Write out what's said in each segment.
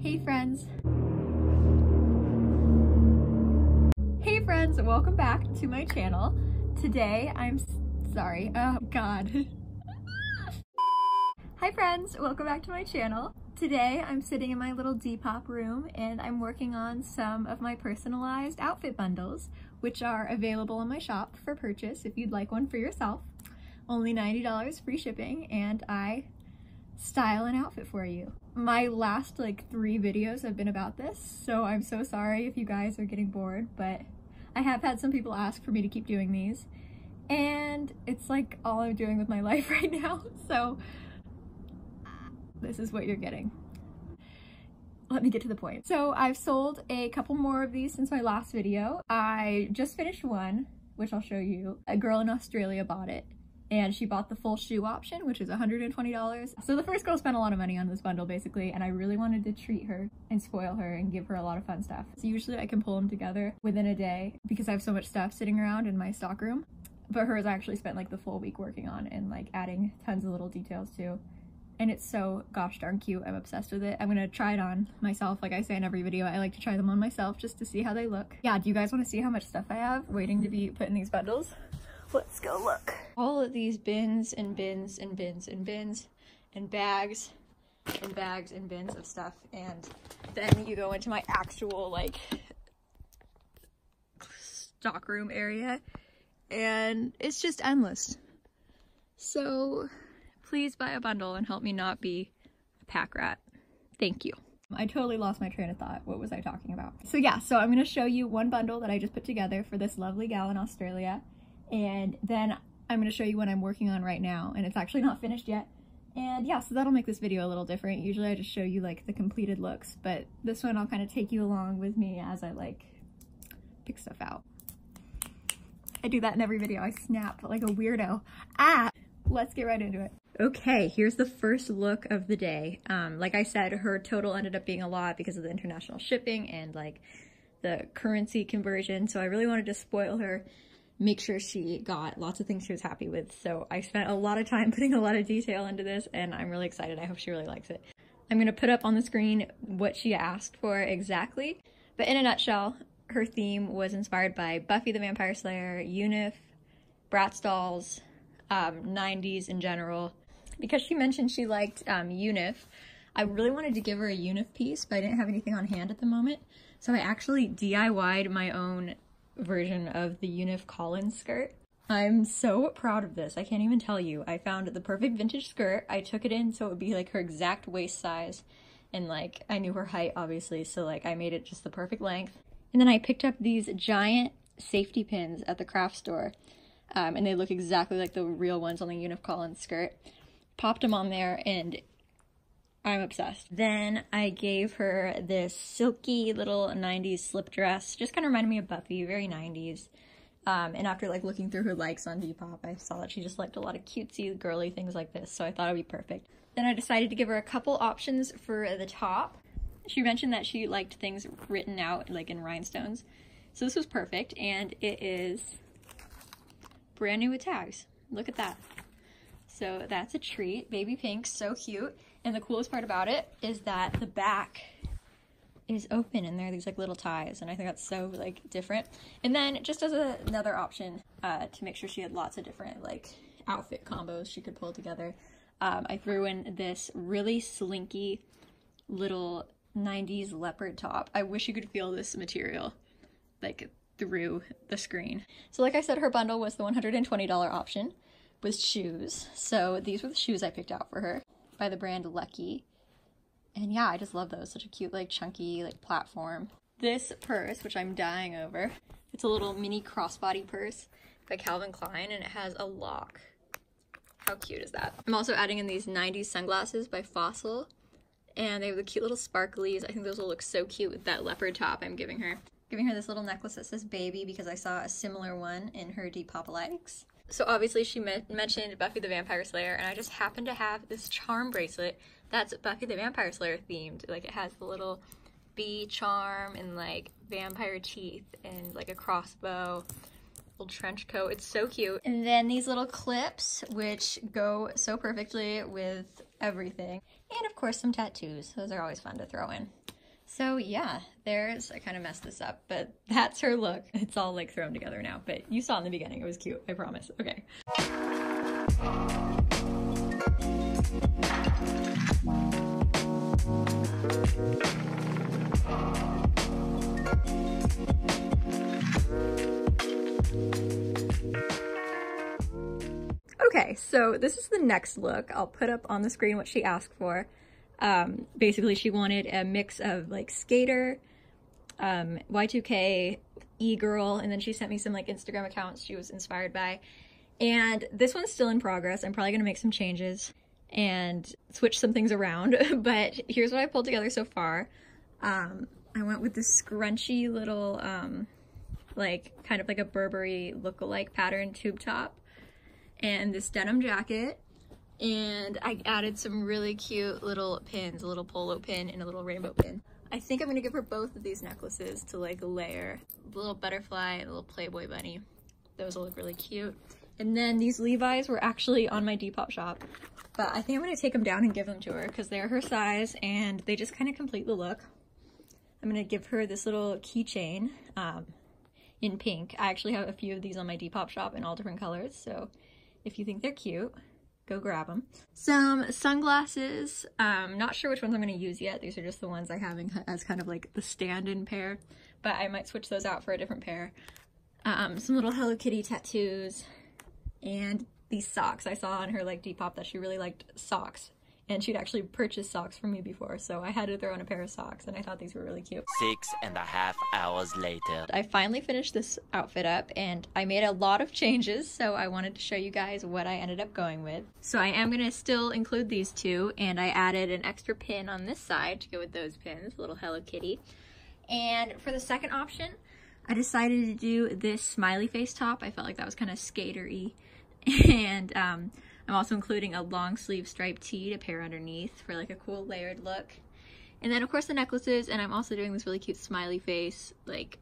Hey friends! Hey friends, welcome back to my channel. Today sorry, oh god. Hi friends, welcome back to my channel. Today I'm sitting in my little depop room and I'm working on some of my personalized outfit bundles, which are available in my shop for purchase if you'd like one for yourself. Only $90 free shipping, and I style an outfit for you. My last 3 videos have been about this, so I'm so sorry if you guys are getting bored, but I have had some people ask for me to keep doing these, and it's like all I'm doing with my life right now, so this is what you're getting. Let me get to the point. So I've sold a couple more of these since my last video. I just finished one, which I'll show you. A girl in Australia bought it, and she bought the full shoe option, which is $120. So the first girl spent a lot of money on this bundle basically, and I really wanted to treat her and spoil her and give her a lot of fun stuff. So usually I can pull them together within a day because I have so much stuff sitting around in my stock room. But hers I actually spent the full week working on and adding tons of little details too. And it's so gosh darn cute. I'm obsessed with it. I'm gonna try it on myself. Like I say in every video, I like to try them on myself just to see how they look. Yeah, do you guys want to see how much stuff I have waiting to be put in these bundles? Let's go look. All of these bins and bins and bins and bins and bags and bags and bins of stuff, and then you go into my actual stockroom area and it's just endless. So please buy a bundle and help me not be a pack rat. Thank you. I totally lost my train of thought. What was I talking about? So yeah, so I'm gonna show you one bundle that I just put together for this lovely gal in Australia. And then I'm going to show you what I'm working on right now, and it's actually not finished yet. And yeah, so that'll make this video a little different. Usually I just show you the completed looks, but this one I'll kind of take you along with me as I pick stuff out. I do that in every video. I snap like a weirdo. Let's get right into it. Okay, here's the first look of the day. Like I said, her total ended up being a lot because of the international shipping and the currency conversion. So I really wanted to spoil her, make sure she got lots of things she was happy with. So I spent a lot of time putting a lot of detail into this, and I'm really excited. I hope she really likes it. I'm gonna put up on the screen what she asked for exactly, but in a nutshell, her theme was inspired by Buffy the Vampire Slayer, UNIF, Bratz dolls, 90s in general. Because she mentioned she liked UNIF, I really wanted to give her a UNIF piece, but I didn't have anything on hand at the moment. So I actually DIY'd my own version of the UNIF Collins skirt. I'm so proud of this. I can't even tell you. I found the perfect vintage skirt. I took it in so it would be her exact waist size, and I knew her height obviously, so I made it just the perfect length. And then I picked up these giant safety pins at the craft store, and they look exactly like the real ones on the UNIF Collins skirt. Popped them on there and I'm obsessed. Then I gave her this silky little 90s slip dress. Just kind of reminded me of Buffy, very 90s. And after looking through her likes on Depop, I saw that she just liked a lot of cutesy, girly things like this, so I thought it would be perfect. Then I decided to give her a couple options for the top. She mentioned that she liked things written out in rhinestones. So this was perfect, and it is brand new with tags. Look at that. So that's a treat. Baby pink, so cute. And the coolest part about it is that the back is open and there are these little ties, and I think that's so different. And then just as another option to make sure she had lots of different outfit combos she could pull together, I threw in this really slinky little 90s leopard top. I wish you could feel this material through the screen. So like I said, her bundle was the $120 option with shoes. So these were the shoes I picked out for her by the brand Lucky. And yeah, I just love those. Such a cute, chunky, platform. This purse, which I'm dying over, it's a little mini crossbody purse by Calvin Klein, and it has a lock. How cute is that? I'm also adding in these 90s sunglasses by Fossil, and they have the cute little sparklies. I think those will look so cute with that leopard top I'm giving her. Giving her this little necklace that says baby because I saw a similar one in her Depop likes. So obviously she mentioned Buffy the Vampire Slayer, and I just happened to have this charm bracelet that's Buffy the Vampire Slayer themed. It has the little bee charm and vampire teeth and a crossbow, little trench coat. It's so cute. And then these little clips, which go so perfectly with everything. And of course some tattoos. Those are always fun to throw in. So yeah, I kind of messed this up, but that's her look. It's all like thrown together now, but you saw in the beginning, it was cute, I promise. Okay. Okay, so this is the next look. I'll put up on the screen what she asked for. Basically, she wanted a mix of like skater, Y2K, e-girl, and then she sent me some like Instagram accounts she was inspired by. And this one's still in progress. I'm probably gonna make some changes and switch some things around, but here's what I pulled together so far. I went with this scrunchy little, like kind of like a Burberry look-alike pattern tube top, and this denim jacket, and I added some really cute little pins, a little polo pin and a little rainbow pin. I think I'm gonna give her both of these necklaces to like layer. The little butterfly and a little Playboy bunny. Those will look really cute. And then these Levi's were actually on my Depop shop, but I think I'm gonna take them down and give them to her because they're her size and they just kind of complete the look. I'm gonna give her this little keychain in pink. I actually have a few of these on my Depop shop in all different colors, so if you think they're cute, go grab them. Some sunglasses. Not sure which ones I'm going to use yet. These are just the ones I have as kind of like the stand-in pair, but I might switch those out for a different pair. Some little Hello Kitty tattoos, and these socks. I saw on her like Depop that she really liked socks, and she'd actually purchased socks from me before, so I had to throw in a pair of socks, and I thought these were really cute. 6.5 hours later. I finally finished this outfit up, and I made a lot of changes, so I wanted to show you guys what I ended up going with. So I am gonna still include these two, and I added an extra pin on this side to go with those pins, a little Hello Kitty. And for the second option, I decided to do this smiley face top. I felt like that was kind of skater-y. And I'm also including a long sleeve striped tee to pair underneath for like a cool layered look. And then of course the necklaces, and I'm also doing this really cute smiley face like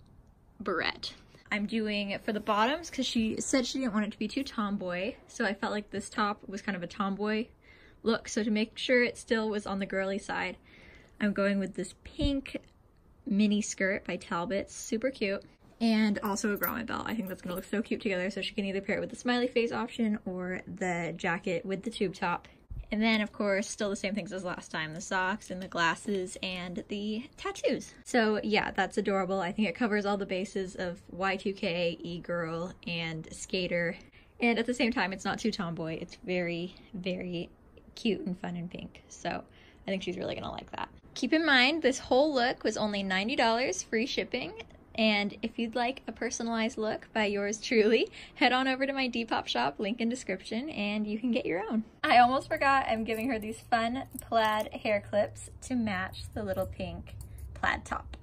barrette. I'm doing for the bottoms because she said she didn't want it to be too tomboy, so I felt like this top was kind of a tomboy look. So to make sure it still was on the girly side, I'm going with this pink mini skirt by Talbot, super cute. And also a grommet belt. I think that's gonna look so cute together, so she can either pair it with the smiley face option or the jacket with the tube top. And then of course, still the same things as last time, the socks and the glasses and the tattoos. So yeah, that's adorable. I think it covers all the bases of Y2K, e-girl, and skater. And at the same time, it's not too tomboy. It's very, very cute and fun and pink. So I think she's really gonna like that. Keep in mind, this whole look was only $90 free shipping. And if you'd like a personalized look by yours truly, head on over to my Depop shop, link in description, and you can get your own. I almost forgot, I'm giving her these fun plaid hair clips to match the little pink plaid top.